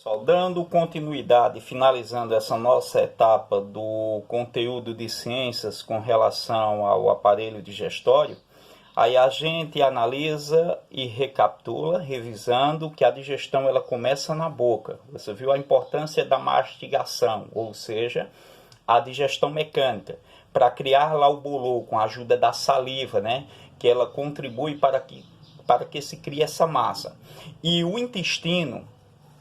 Pessoal, dando continuidade, finalizando essa nossa etapa do conteúdo de ciências com relação ao aparelho digestório, aí a gente analisa e recapitula, revisando que a digestão ela começa na boca. Você viu a importância da mastigação, ou seja, a digestão mecânica, para criar lá o bolor com a ajuda da saliva, né? Que ela contribui para que se crie essa massa. E o intestino,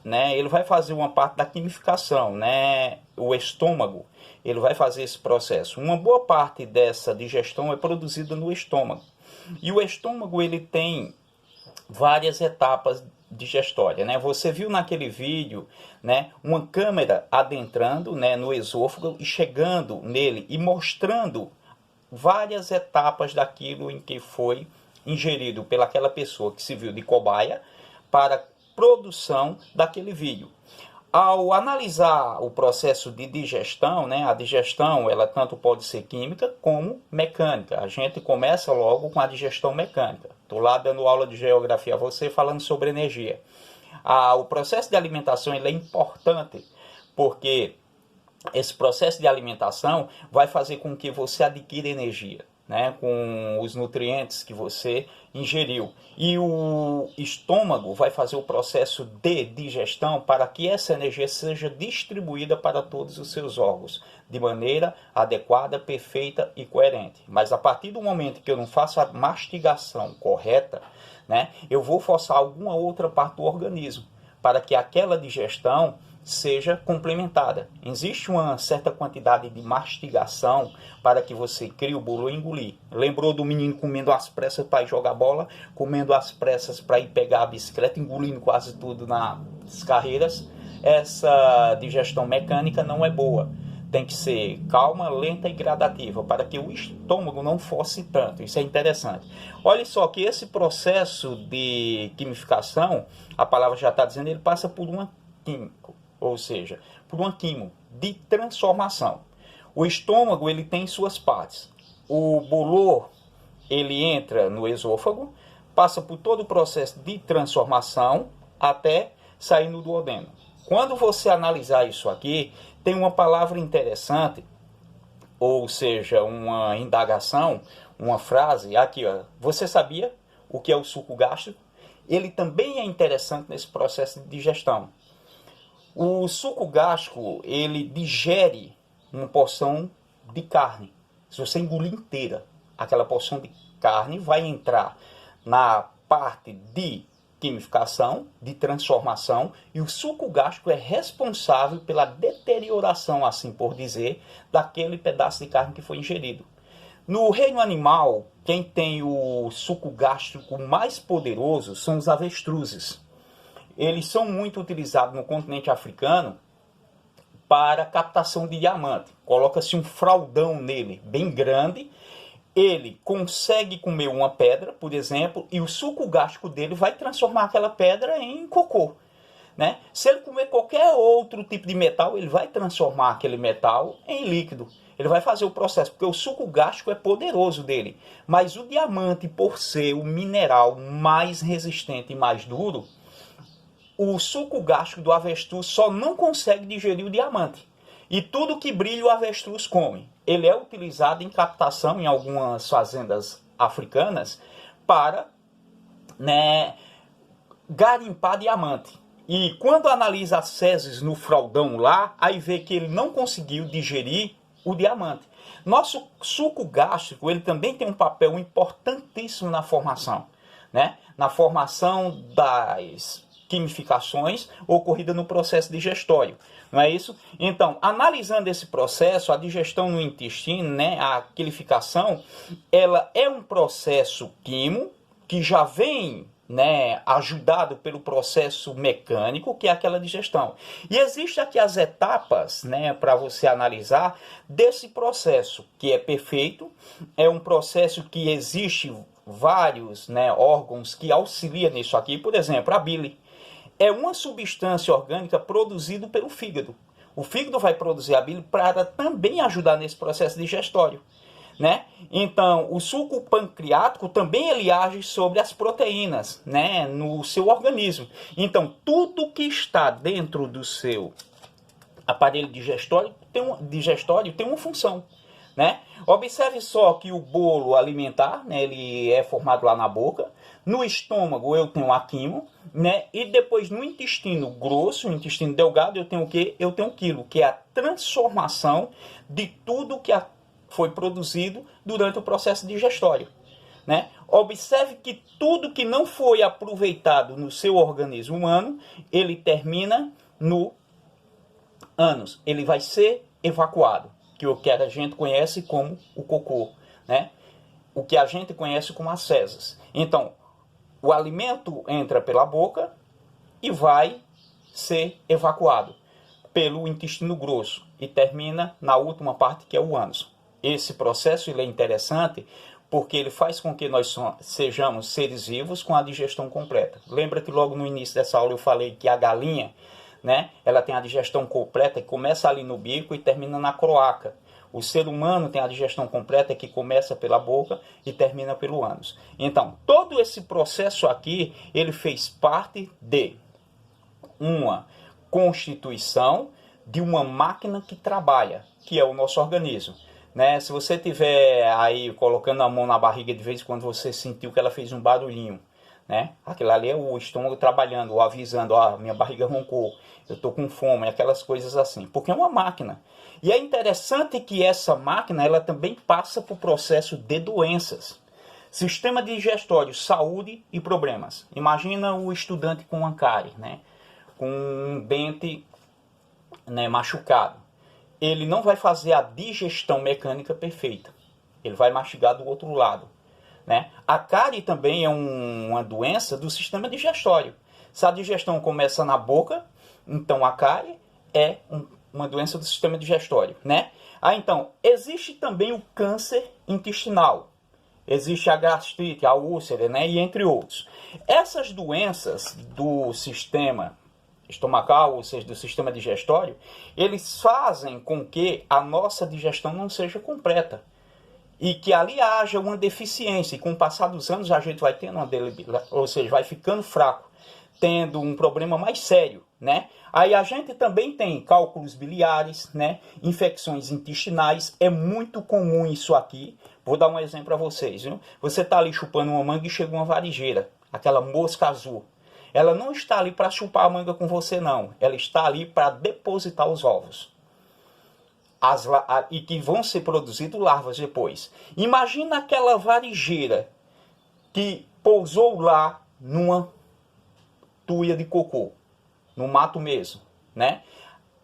né, ele vai fazer uma parte da quimificação, né, o estômago, ele vai fazer esse processo. Uma boa parte dessa digestão é produzida no estômago. E o estômago ele tem várias etapas digestórias, né? Você viu naquele vídeo, né, uma câmera adentrando, né, no esôfago e chegando nele e mostrando várias etapas daquilo em que foi ingerido pelaquela pessoa que se viu de cobaia para produção daquele vídeo. Ao analisar o processo de digestão, né, a digestão ela tanto pode ser química como mecânica. A gente começa logo com a digestão mecânica. Estou lá dando aula de geografia a você falando sobre energia. O processo de alimentação ele é importante porque esse processo de alimentação vai fazer com que você adquira energia, né, com os nutrientes que você ingeriu. E o estômago vai fazer o processo de digestão para que essa energia seja distribuída para todos os seus órgãos de maneira adequada, perfeita e coerente. Mas a partir do momento que eu não faço a mastigação correta, né, eu vou forçar alguma outra parte do organismo para que aquela digestão seja complementada. Existe uma certa quantidade de mastigação para que você crie o bolo e engolir. Lembrou do menino comendo às pressas para ir jogar bola, comendo às pressas para ir pegar a bicicleta, engolindo quase tudo nas carreiras? Essa digestão mecânica não é boa. Tem que ser calma, lenta e gradativa, para que o estômago não force tanto. Isso é interessante. Olha só que esse processo de quimificação, a palavra já está dizendo, ele passa por uma químico, ou seja, por uma quimo de transformação. O estômago ele tem suas partes. O bolor ele entra no esôfago, passa por todo o processo de transformação até sair no duodeno. Quando você analisar isso aqui, tem uma palavra interessante, ou seja, uma indagação, uma frase, aqui ó, você sabia o que é o suco gástrico? Ele também é interessante nesse processo de digestão. O suco gástrico, ele digere uma porção de carne. Se você engolir inteira, aquela porção de carne vai entrar na parte de quimificação, de transformação, e o suco gástrico é responsável pela deterioração, assim por dizer, daquele pedaço de carne que foi ingerido. No reino animal, quem tem o suco gástrico mais poderoso são os avestruzes. Eles são muito utilizados no continente africano para captação de diamante. Coloca-se um fraldão nele bem grande, ele consegue comer uma pedra, por exemplo, e o suco gástrico dele vai transformar aquela pedra em cocô, né? Se ele comer qualquer outro tipo de metal, ele vai transformar aquele metal em líquido. Ele vai fazer o processo, porque o suco gástrico é poderoso dele. Mas o diamante, por ser o mineral mais resistente e mais duro, o suco gástrico do avestruz só não consegue digerir o diamante. E tudo que brilha o avestruz come. Ele é utilizado em captação em algumas fazendas africanas para, né, garimpar diamante. E quando analisa as fezes no fraldão lá, aí vê que ele não conseguiu digerir o diamante. Nosso suco gástrico ele também tem um papel importantíssimo na formação, né? Na formação das quimificações ocorridas no processo digestório, não é isso? Então, analisando esse processo, a digestão no intestino, né, a quilificação, ela é um processo químico que já vem, né, ajudado pelo processo mecânico, que é aquela digestão. E existem aqui as etapas, né, para você analisar desse processo, que é perfeito, é um processo que existe vários, né, órgãos que auxiliam nisso aqui, por exemplo, a bile. É uma substância orgânica produzida pelo fígado. O fígado vai produzir a bile para também ajudar nesse processo digestório. né? Então, o suco pancreático também ele age sobre as proteínas, né, no seu organismo. Então, tudo que está dentro do seu aparelho digestório tem uma função, né? Observe só que o bolo alimentar, né, ele é formado lá na boca. No estômago eu tenho a quimo, né? E depois no intestino grosso, no intestino delgado, eu tenho o quê? Eu tenho o quilo, que é a transformação de tudo que foi produzido durante o processo digestório, né? Observe que tudo que não foi aproveitado no seu organismo humano, ele termina no ânus. Ele vai ser evacuado, que é o que a gente conhece como o cocô, né? O que a gente conhece como as fezes. Então, o alimento entra pela boca e vai ser evacuado pelo intestino grosso e termina na última parte, que é o ânus. Esse processo ele é interessante porque ele faz com que nós sejamos seres vivos com a digestão completa. Lembra que logo no início dessa aula eu falei que a galinha, né, ela tem a digestão completa que começa ali no bico e termina na cloaca. O ser humano tem a digestão completa que começa pela boca e termina pelo ânus. Então, todo esse processo aqui, ele fez parte de uma constituição de uma máquina que trabalha, que é o nosso organismo, né? Se você tiver aí colocando a mão na barriga de vez em quando você sentiu que ela fez um barulhinho, né? Aquilo ali é o estômago trabalhando, ou avisando, minha barriga roncou, eu estou com fome, aquelas coisas assim, porque é uma máquina. E é interessante que essa máquina ela também passa por processo de doenças. Sistema digestório, saúde e problemas. Imagina o estudante com uma cárie, né? Com um dente, né, machucado. Ele não vai fazer a digestão mecânica perfeita. Ele vai mastigar do outro lado, né? A cárie também é uma doença do sistema digestório. Se a digestão começa na boca, então a cárie é uma doença do sistema digestório, né? Então, existe também o câncer intestinal. Existe a gastrite, a úlcera, né? E entre outros. Essas doenças do sistema estomacal, ou seja, do sistema digestório, eles fazem com que a nossa digestão não seja completa. E que ali haja uma deficiência. E com o passar dos anos a gente vai tendo ou seja, vai ficando fraco, tendo um problema mais sério, né? Aí a gente também tem cálculos biliares, né? Infecções intestinais. É muito comum isso aqui. Vou dar um exemplo para vocês, viu? Você está ali chupando uma manga e chega uma varejeira, aquela mosca azul. Ela não está ali para chupar a manga com você, não. Ela está ali para depositar os ovos. E que vão ser produzidos larvas depois. Imagina aquela varejeira que pousou lá numa tuia de cocô, no mato mesmo, né?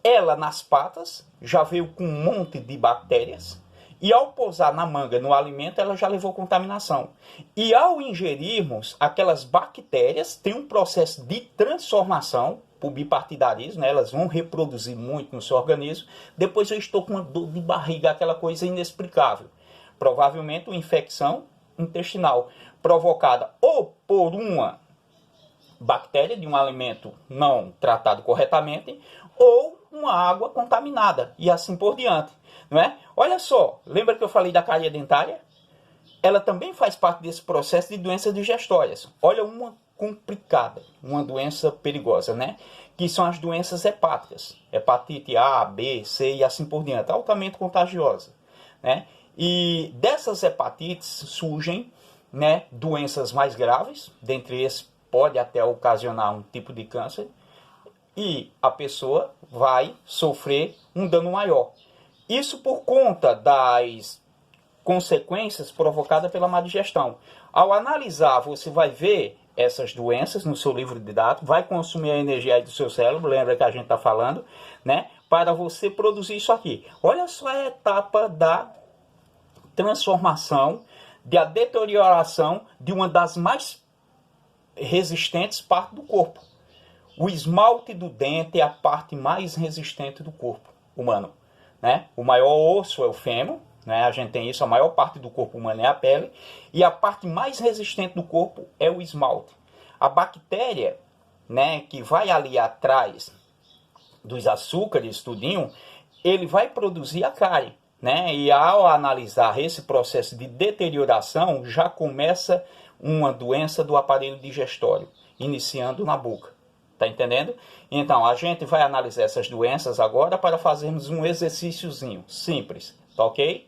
Ela nas patas já veio com um monte de bactérias e ao pousar na manga, no alimento, ela já levou contaminação. E ao ingerirmos, aquelas bactérias têm um processo de transformação por bipartidarismo, né? Elas vão reproduzir muito no seu organismo. Depois eu estou com uma dor de barriga, aquela coisa inexplicável. Provavelmente uma infecção intestinal provocada ou por uma bactéria de um alimento não tratado corretamente ou uma água contaminada e assim por diante, não é? Olha só, lembra que eu falei da cárie dentária? Ela também faz parte desse processo de doenças digestórias. Olha uma complicada, uma doença perigosa, né? Que são as doenças hepáticas. Hepatite A, B, C e assim por diante, altamente contagiosa, né? E dessas hepatites surgem, né, doenças mais graves, dentre esses pode até ocasionar um tipo de câncer, e a pessoa vai sofrer um dano maior. Isso por conta das consequências provocadas pela má digestão. Ao analisar, você vai ver essas doenças no seu livro didático, vai consumir a energia aí do seu cérebro, lembra que a gente está falando, né? Para você produzir isso aqui. Olha só a etapa da transformação, da deterioração de uma das mais resistentes partes do corpo. O esmalte do dente é a parte mais resistente do corpo humano, né? O maior osso é o fêmur, né? A gente tem isso, a maior parte do corpo humano é a pele, e a parte mais resistente do corpo é o esmalte. A bactéria, né, que vai ali atrás dos açúcares, tudinho, ele vai produzir a cárie. né? E ao analisar esse processo de deterioração, já começa uma doença do aparelho digestório, iniciando na boca. Tá entendendo? Então, a gente vai analisar essas doenças agora para fazermos um exercíciozinho simples, tá ok?